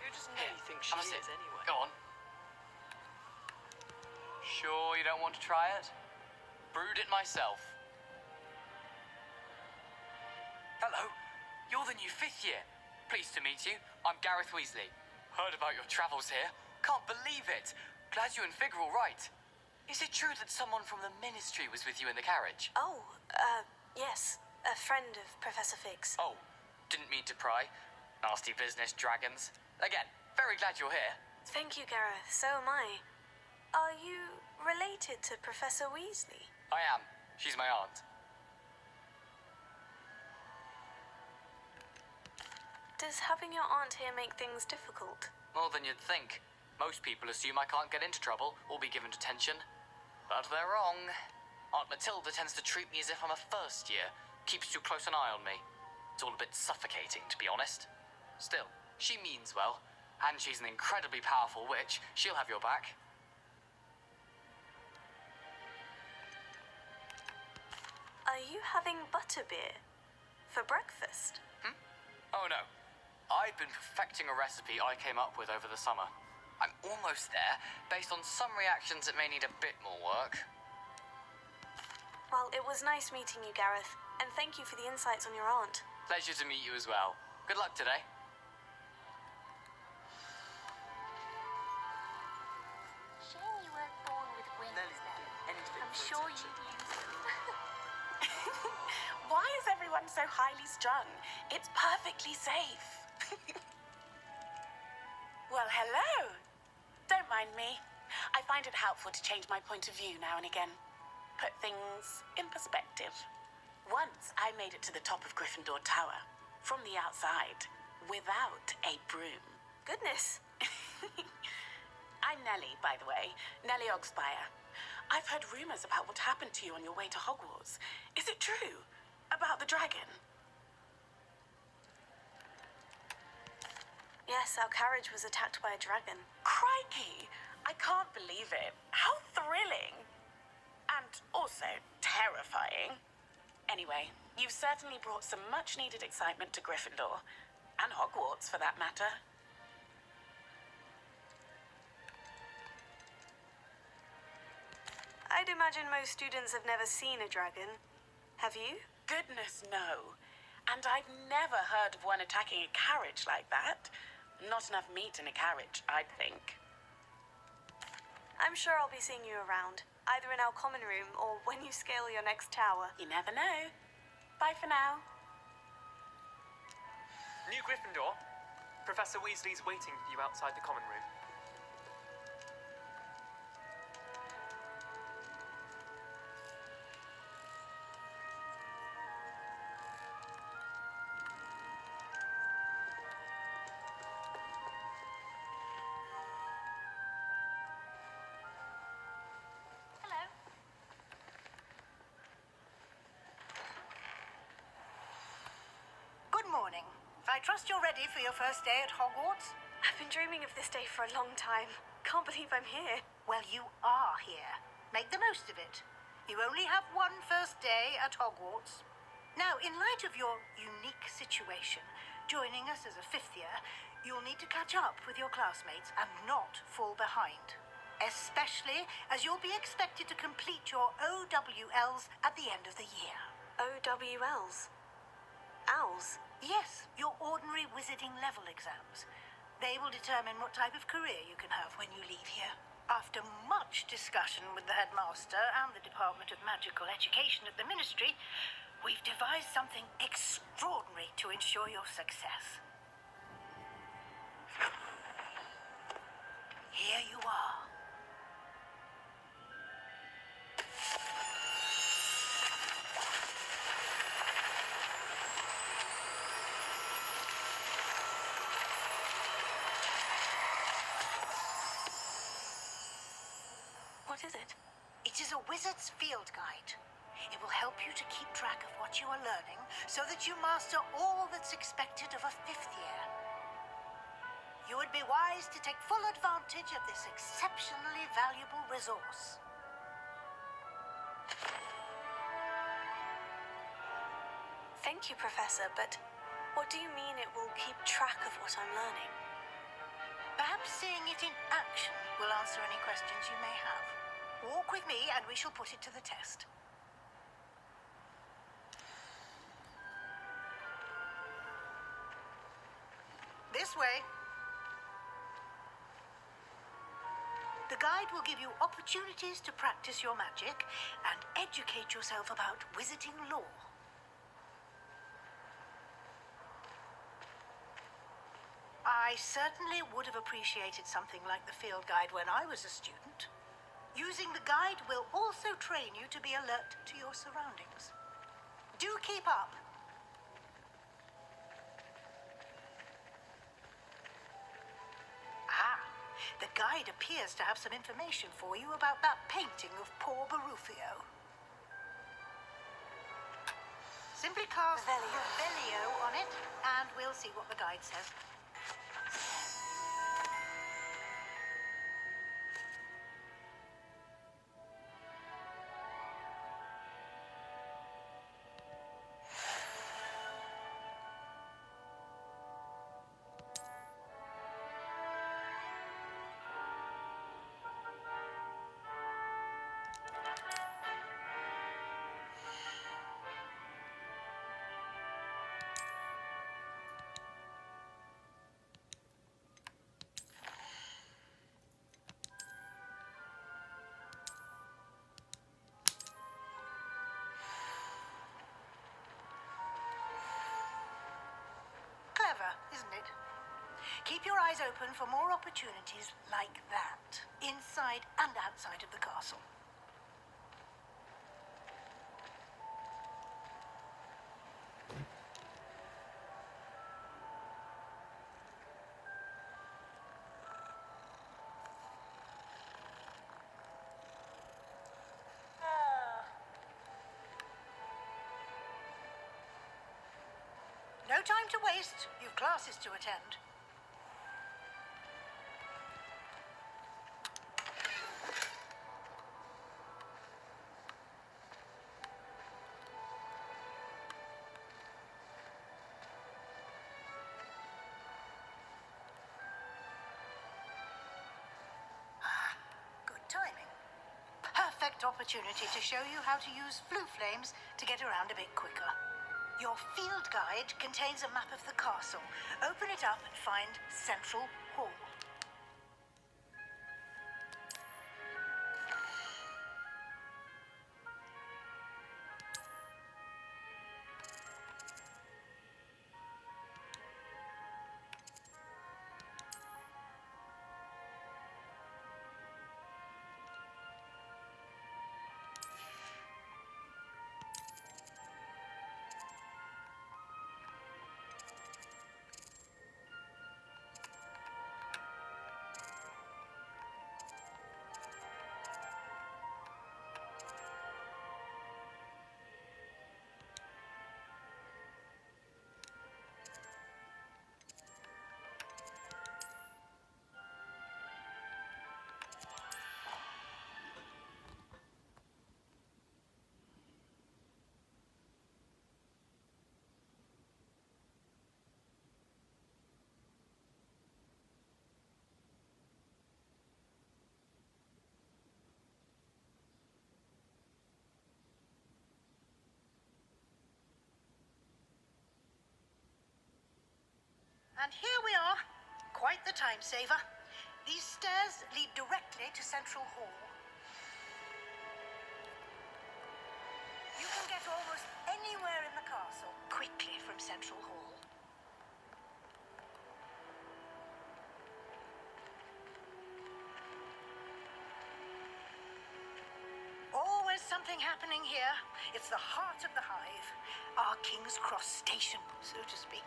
Who does Nelly think she is, anyway? Go on. Sure you don't want to try it? Brewed it myself. Hello, you're the new 5th year. Pleased to meet you. I'm Gareth Weasley. Heard about your travels here. Can't believe it. Glad you and Fig are all right. Is it true that someone from the Ministry was with you in the carriage? Oh, yes. A friend of Professor Fig's. Oh, didn't mean to pry. Nasty business, dragons. Again, very glad you're here. Thank you, Gareth. So am I. Are you related to Professor Weasley? I am. She's my aunt. Does having your aunt here make things difficult? More than you'd think. Most people assume I can't get into trouble or be given detention. But they're wrong. Aunt Matilda tends to treat me as if I'm a first year. Keeps too close an eye on me. It's all a bit suffocating, to be honest. Still, she means well. And she's an incredibly powerful witch. She'll have your back. Are you having butterbeer for breakfast? Oh no. I've been perfecting a recipe I came up with over the summer. I'm almost there, based on some reactions that may need a bit more work. Well, it was nice meeting you, Gareth, and thank you for the insights on your aunt. Pleasure to meet you as well. Good luck today. Shame you weren't born with wings, though. I'm sure you'd use them. Why is everyone so highly strung? It's perfectly safe. Well, hello. Don't mind me. I find it helpful to change my point of view now and again. Put things in perspective. Once I made it to the top of Gryffindor Tower, from the outside, without a broom. Goodness. I'm Nellie, by the way. Nellie Ogspire. I've heard rumors about what happened to you on your way to Hogwarts. Is it true? About the dragon? Yes, our carriage was attacked by a dragon. Crikey! I can't believe it. How thrilling! And also terrifying. Anyway, you've certainly brought some much-needed excitement to Gryffindor. And Hogwarts, for that matter. I'd imagine most students have never seen a dragon. Have you? Goodness, no. And I've never heard of one attacking a carriage like that. Not enough meat in a carriage, I'd think. I'm sure I'll be seeing you around, either in our common room or when you scale your next tower. You never know. Bye for now. New Gryffindor, Professor Weasley's waiting for you outside the common room. Hello. Good morning. I trust you're ready for your first day at Hogwarts? I've been dreaming of this day for a long time. Can't believe I'm here. Well, you are here. Make the most of it. You only have one first day at Hogwarts. Now, in light of your unique situation, joining us as a 5th year, you'll need to catch up with your classmates and not fall behind. Especially as you'll be expected to complete your OWLs at the end of the year. OWLs? Owls? Yes, your ordinary wizarding level exams. They will determine what type of career you can have when you leave here. After much discussion with the headmaster and the Department of Magical Education at the Ministry, we've devised something extraordinary to ensure your success. Here you are. What is it? It is a wizard's field guide. It will help you to keep track of what you are learning so that you master all that's expected of a 5th year. You would be wise to take full advantage of this exceptionally valuable resource. Thank you, Professor, but what do you mean it will keep track of what I'm learning? Perhaps seeing it in action will answer any questions you may have. Walk with me and we shall put it to the test. This way. The guide will give you opportunities to practice your magic and educate yourself about wizarding lore. I certainly would have appreciated something like the field guide when I was a student. Using the guide will also train you to be alert to your surroundings. Do keep up. The guide appears to have some information for you about that painting of poor Barufio. Simply cast Revelio on it, and we'll see what the guide says. Isn't it? Keep your eyes open for more opportunities like that, inside and outside of the castle. No time to waste. You've classes to attend. Good timing. Perfect opportunity to show you how to use flue flames to get around a bit quicker. Your field guide contains a map of the castle. Open it up and find Central Hall. And here we are. Quite the time saver. These stairs lead directly to Central Hall. You can get almost anywhere in the castle quickly from Central Hall. Always something happening here. It's the heart of the hive. Our King's Cross station, so to speak.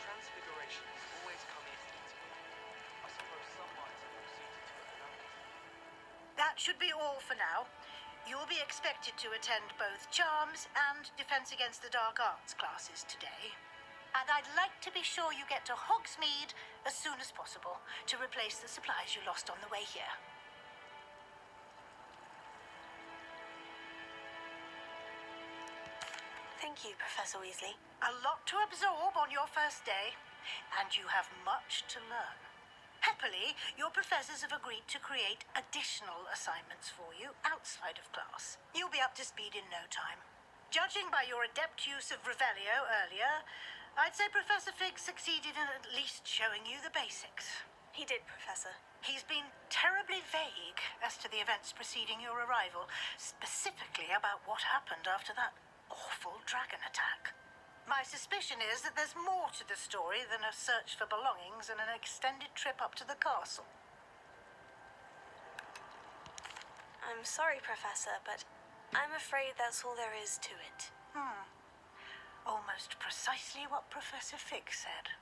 Transfigurations always come easily to me. I suppose some minds are more suited to it than others. That should be all for now. You'll be expected to attend both Charms and Defense Against the Dark Arts classes today. And I'd like to be sure you get to Hogsmeade as soon as possible to replace the supplies you lost on the way here. Thank Thank you, Professor Weasley. A lot to absorb on your first day, and you have much to learn. Happily, your professors have agreed to create additional assignments for you outside of class. You'll be up to speed in no time. Judging by your adept use of Revelio earlier, I'd say Professor Fig succeeded in at least showing you the basics. He did, Professor. He's been terribly vague as to the events preceding your arrival, specifically about what happened after that awful dragon attack. My suspicion is that there's more to the story than a search for belongings and an extended trip up to the castle. I'm sorry, Professor, but I'm afraid that's all there is to it. Almost precisely what Professor Fig said.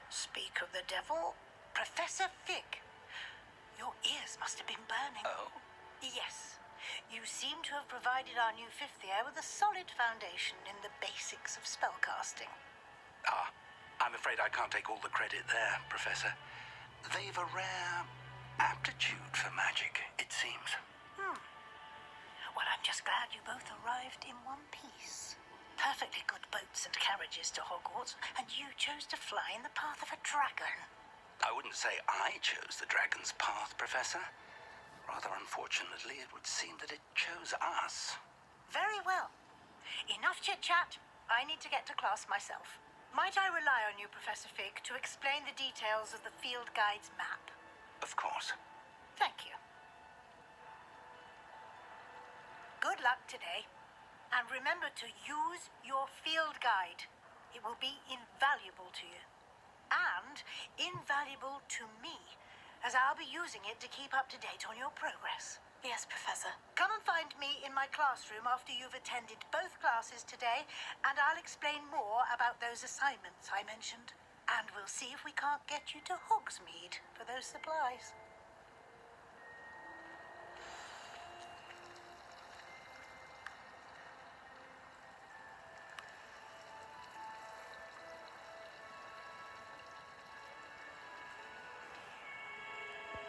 Speak of the devil, Professor Fig. Your ears must have been burning. Oh? Yes. You seem to have provided our new fifth year with a solid foundation in the basics of spellcasting. I'm afraid I can't take all the credit there, Professor. They've a rare aptitude for magic, it seems. Well, I'm just glad you both arrived in one piece. Perfectly good boats and carriages to Hogwarts, and you chose to fly in the path of a dragon. I wouldn't say I chose the dragon's path, Professor. Rather unfortunately, it would seem that it chose us. Very well. Enough chit-chat. I need to get to class myself. Might I rely on you, Professor Fig, to explain the details of the field guide's map? Of course. Thank you. Good luck today. And remember to use your field guide. It will be invaluable to you. And invaluable to me, as I'll be using it to keep up to date on your progress. Yes, Professor. Come and find me in my classroom after you've attended both classes today, and I'll explain more about those assignments I mentioned. And we'll see if we can't get you to Hogsmeade for those supplies.